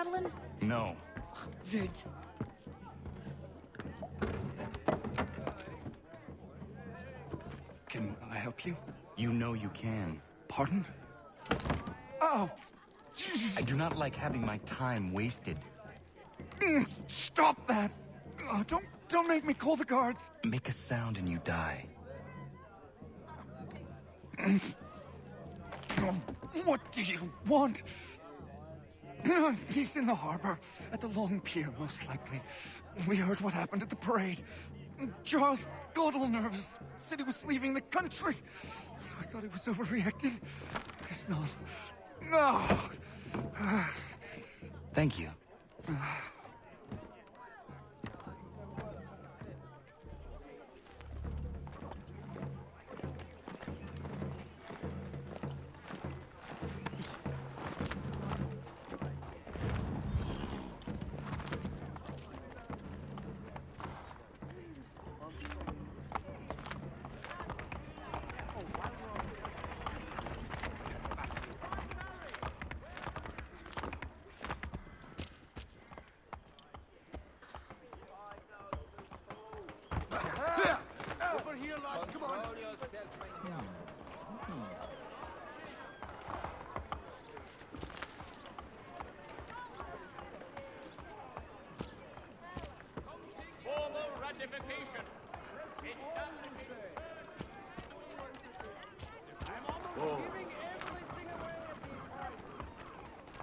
darling? No. Rude. Can I help you? You know you can. Pardon? Oh! I do not like having my time wasted. Stop that! Oh, don't make me call the guards. Make a sound and you die. What do you want? He's in the harbor, at the Long Pier, most likely. We heard what happened at the parade. Charles got all nervous, said he was leaving the country. I thought he was overreacting. It's not. No. Thank you. Over here, lads, come on. Formal ratification. I'm almost giving everything away at these prices.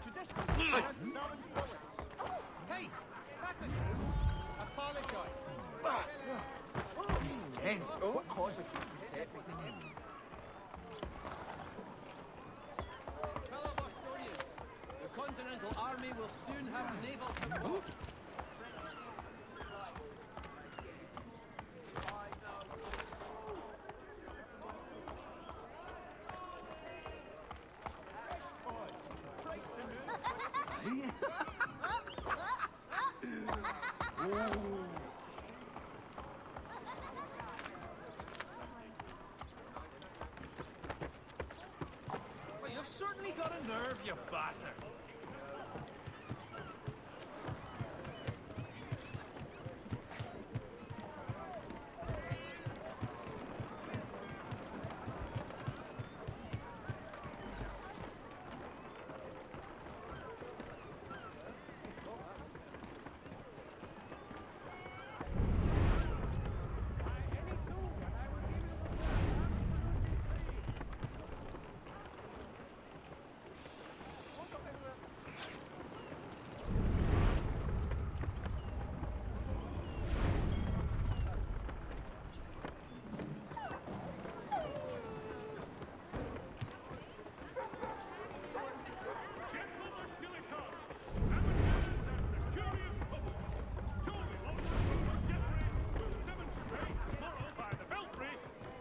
Traditionally, selling bullets. Hey, back with you. Apologize. What caused it? Fellow Bostonians, the Continental Army will soon have naval support. Well, you've certainly got a nerve, you bastard.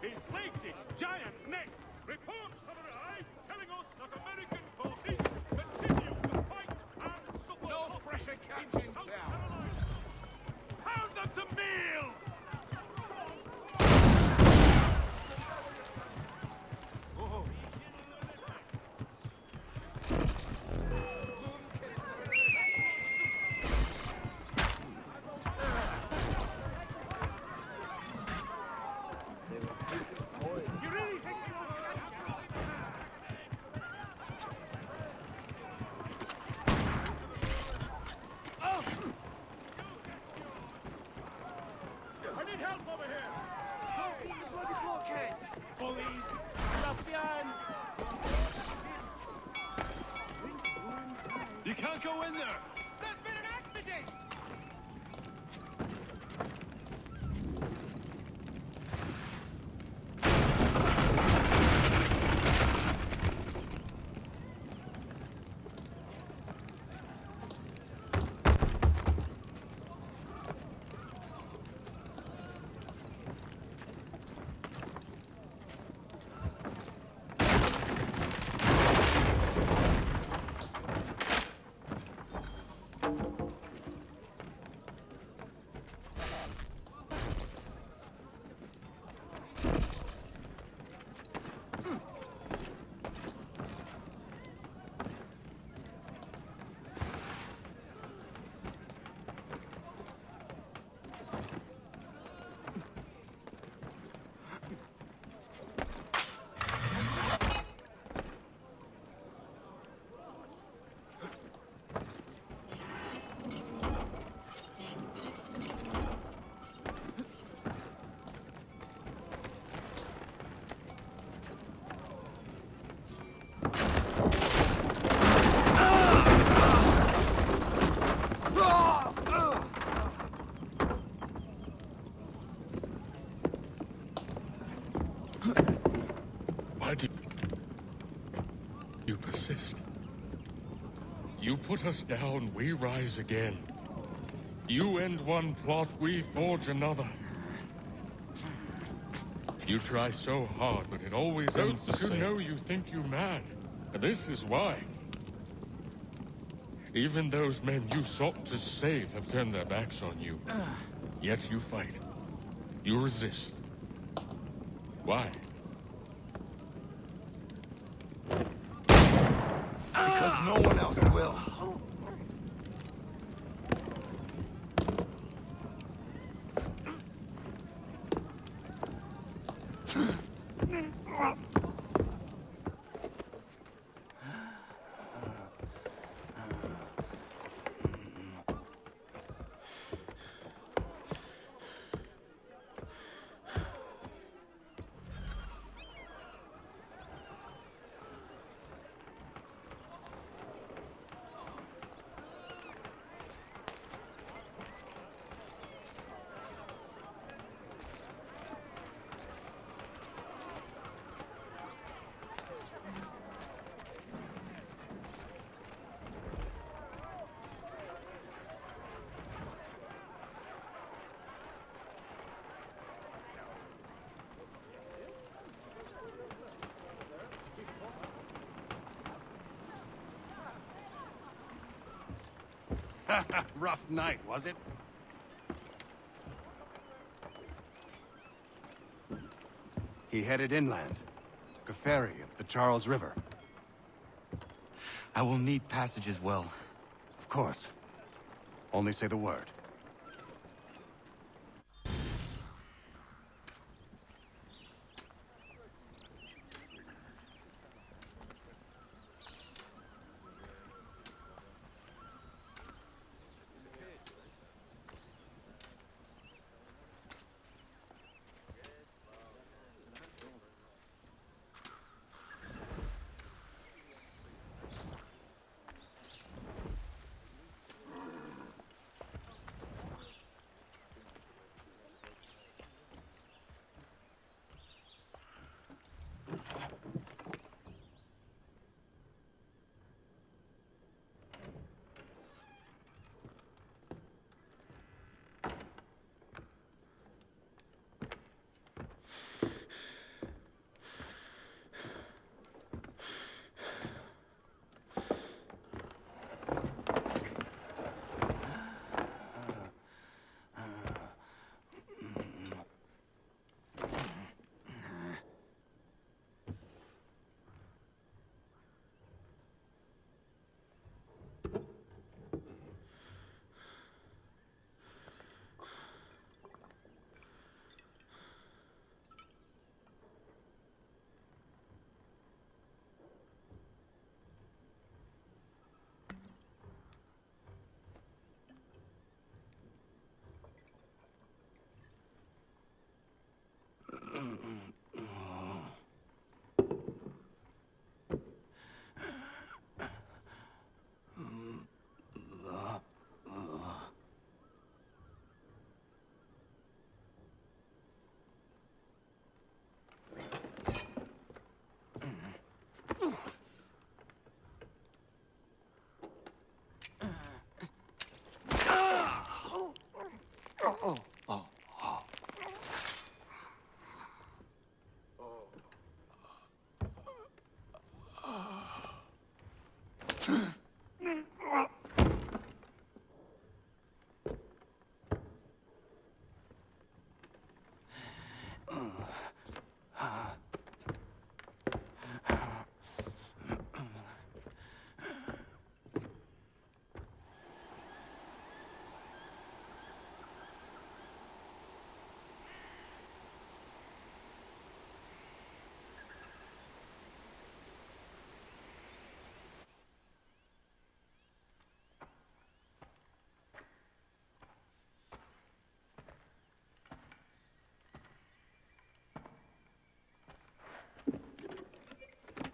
His latest giant net reports have arrived telling us that American forces continue to fight and suffer No fresher catch in South town. Carolina. Pound them to meal! Oh. You really think you I need help over here! Don't beat the bloody blockheads! Bullies! Ruffians! You can't go in there! There's been an accident! put us down, we rise again. You end one plot, we forge another. You try so hard, but it always ends the same. Those who know you think you mad. And this is why. Even those men you sought to save have turned their backs on you. Yet you fight. You resist. Why? Because no one else will. Rough night, was it? He headed inland. Took a ferry up the Charles River. I will need passage as well. Of course. Only say the word.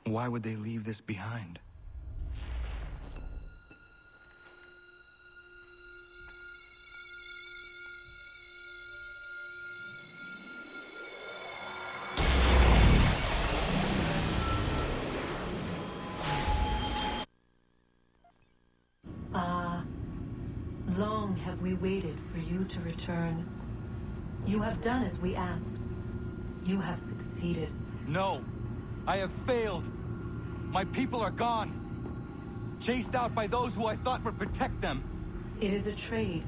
Why would they leave this behind? we waited for you to return. You have done as we asked. You have succeeded. No, I have failed. My people are gone. Chased out by those who I thought would protect them. It is a trade,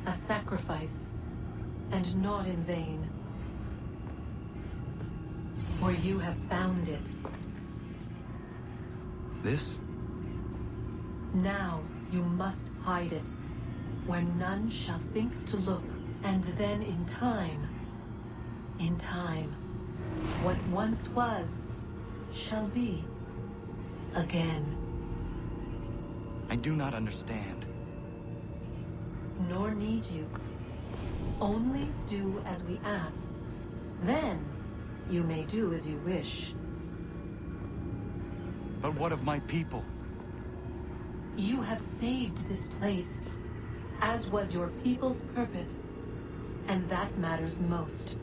a sacrifice, and not in vain. For you have found it. This? Now you must hide it, where none shall think to look, and then in time, what once was, shall be again. I do not understand. Nor need you. Only do as we ask. Then you may do as you wish. But what of my people? You have saved this place, as was your people's purpose, and that matters most.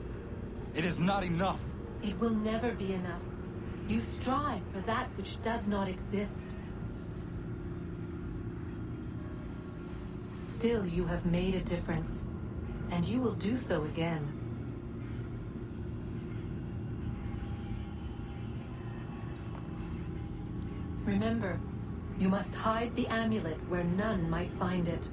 It is not enough. It will never be enough. You strive for that which does not exist. Still, you have made a difference, and you will do so again. Remember, you must hide the amulet where none might find it.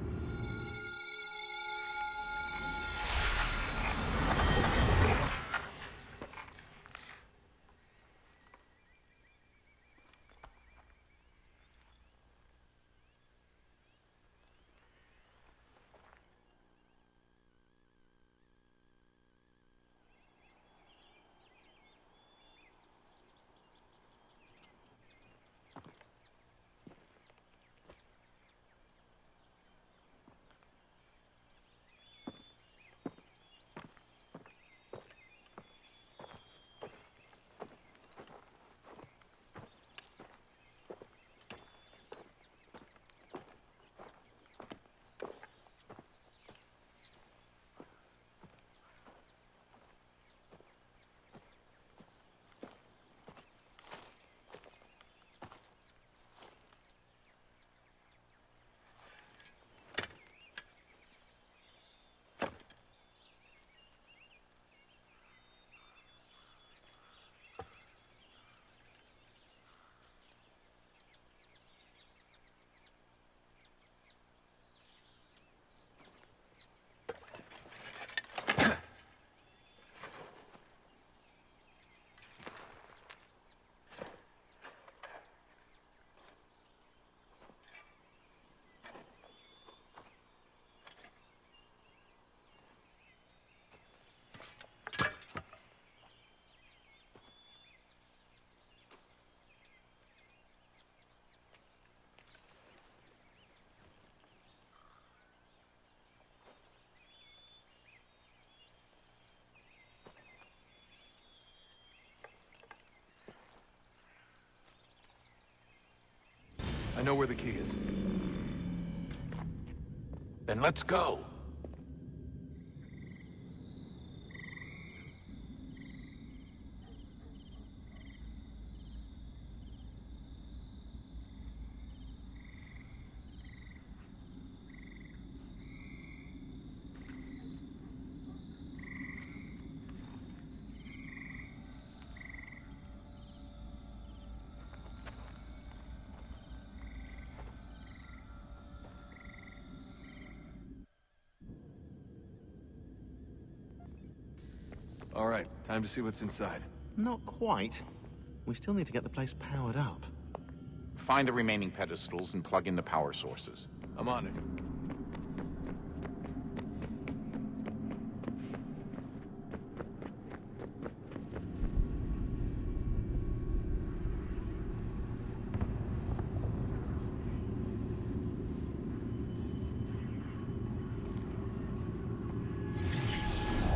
I know where the key is. Then let's go. All right, time to see what's inside. Not quite. We still need to get the place powered up. Find the remaining pedestals and plug in the power sources. I'm on it.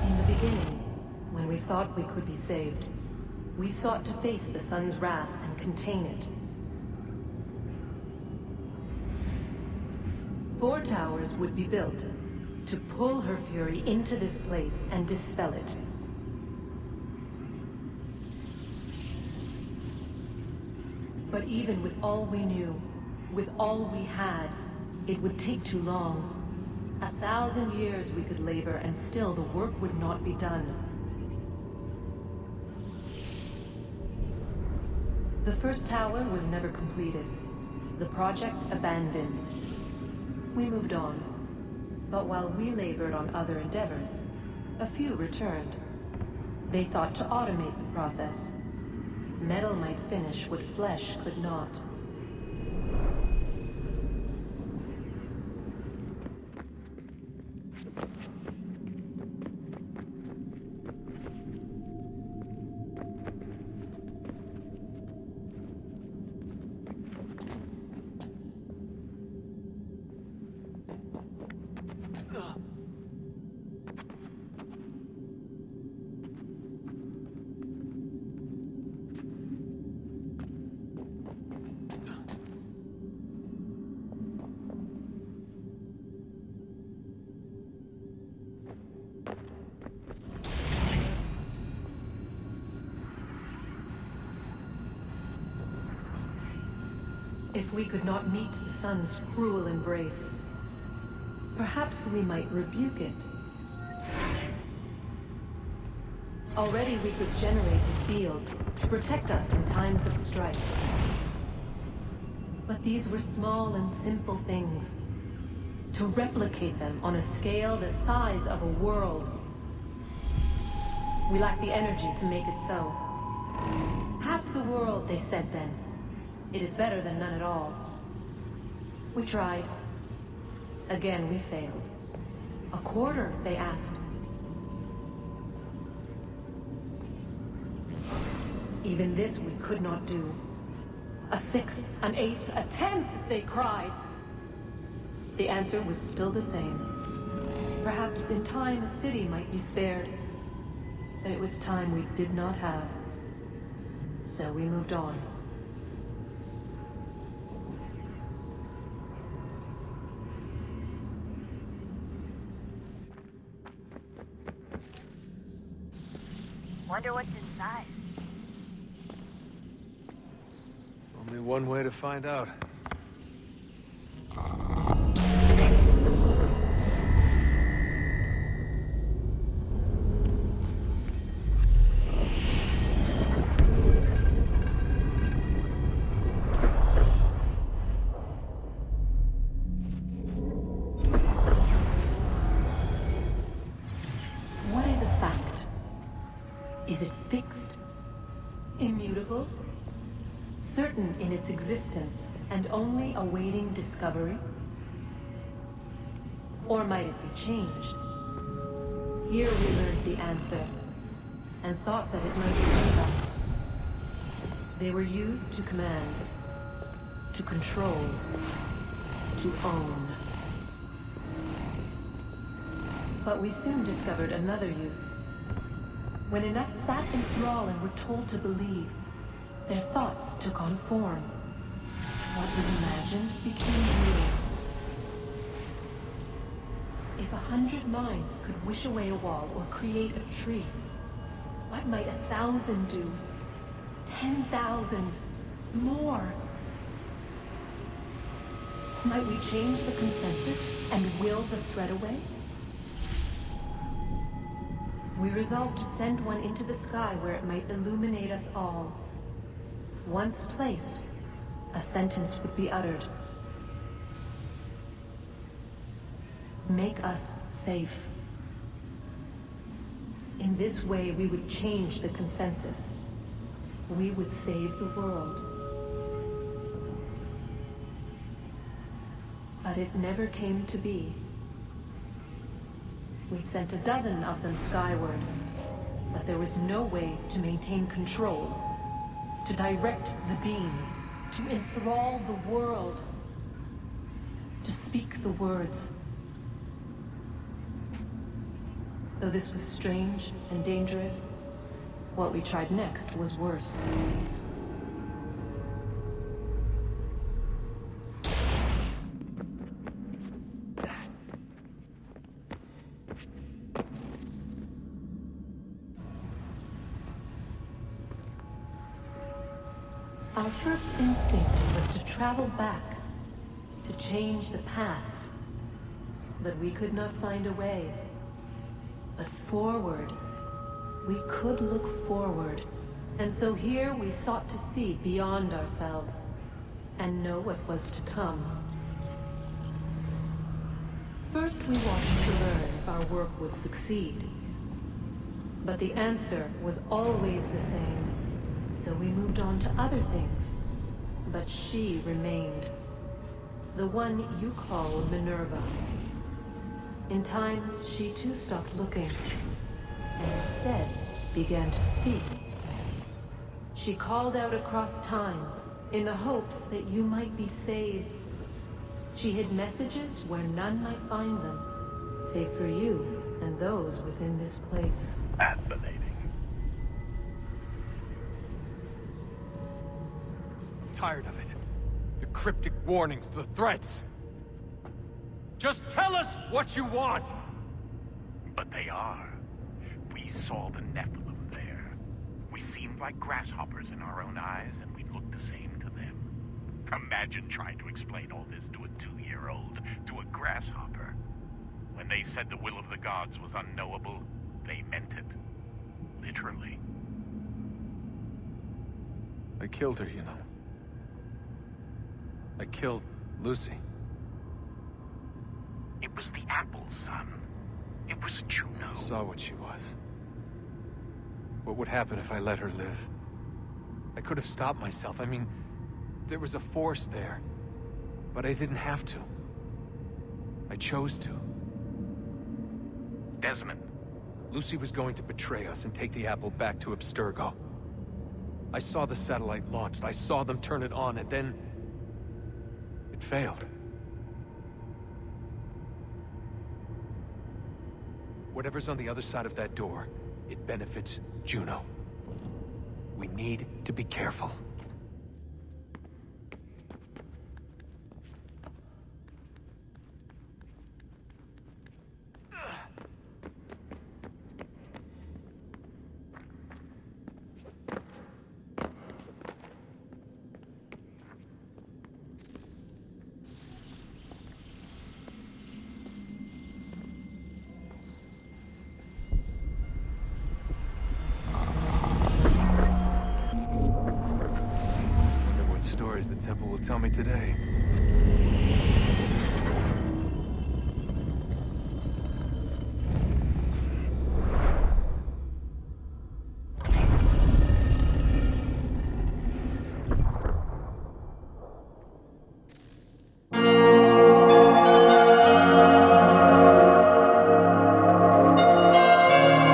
In the beginning, when we thought we could be saved, we sought to face the sun's wrath and contain it. 4 towers would be built to pull her fury into this place and dispel it. But even with all we knew, with all we had, it would take too long. 1,000 years we could labor and still the work would not be done. The first tower was never completed. The project abandoned. We moved on. But while we labored on other endeavors, a few returned. They thought to automate the process. Metal might finish what flesh could not. If we could not meet the sun's cruel embrace, perhaps we might rebuke it. Already we could generate the fields to protect us in times of strife. But these were small and simple things. To replicate them on a scale the size of a world, we lack the energy to make it so. Half the world, they said then. It is better than none at all. We tried. Again, we failed. A quarter, they asked. Even this we could not do. A sixth, an eighth, a tenth, they cried. The answer was still the same. Perhaps in time a city might be spared. But it was time we did not have. So we moved on. Wonder what's inside. Only one way to find out. What is a fact? Is it fixed? Immutable? Certain in its existence and only awaiting discovery? Or might it be changed? Here we learned the answer, and thought that it might save us. They were used to command, to control, to own. But we soon discovered another use. When enough sat in thrall and were told to believe, their thoughts took on form. What was imagined became real. If 100 minds could wish away a wall or create a tree, what might 1,000 do? 10,000? More? Might we change the consensus and will the thread away? We resolved to send one into the sky where it might illuminate us all. Once placed, a sentence would be uttered. Make us safe. In this way, we would change the consensus. We would save the world. But it never came to be. We sent a dozen of them skyward, but there was no way to maintain control, to direct the beam, to enthrall the world, to speak the words. Though this was strange and dangerous, what we tried next was worse. Our first instinct was to travel back, to change the past. but we could not find a way. But forward, we could look forward. And so here we sought to see beyond ourselves and know what was to come. First, we watched to learn if our work would succeed. But the answer was always the same. So we moved on to other things. But she remained. The one you call Minerva. In time, she too stopped looking, and instead began to speak. She called out across time, in the hopes that you might be saved. She hid messages where none might find them, save for you and those within this place. Fascinating. I'm tired of it. The cryptic warnings, the threats. Just tell us what you want! But they are. We saw the Nephilim there. We seemed like grasshoppers in our own eyes, and we looked the same to them. Imagine trying to explain all this to a 2-year-old, to a grasshopper. When they said the will of the gods was unknowable, they meant it. Literally. I killed her, you know. I killed Lucy. It was the apple, son. It was Juno. I saw what she was. What would happen if I let her live? I could have stopped myself. I mean, there was a force there. But I didn't have to. I chose to. Desmond. Lucy was going to betray us and take the apple back to Abstergo. I saw the satellite launched. I saw them turn it on, and then... it failed. Whatever's on the other side of that door, it benefits Juno. We need to be careful. Stories the temple will tell me today.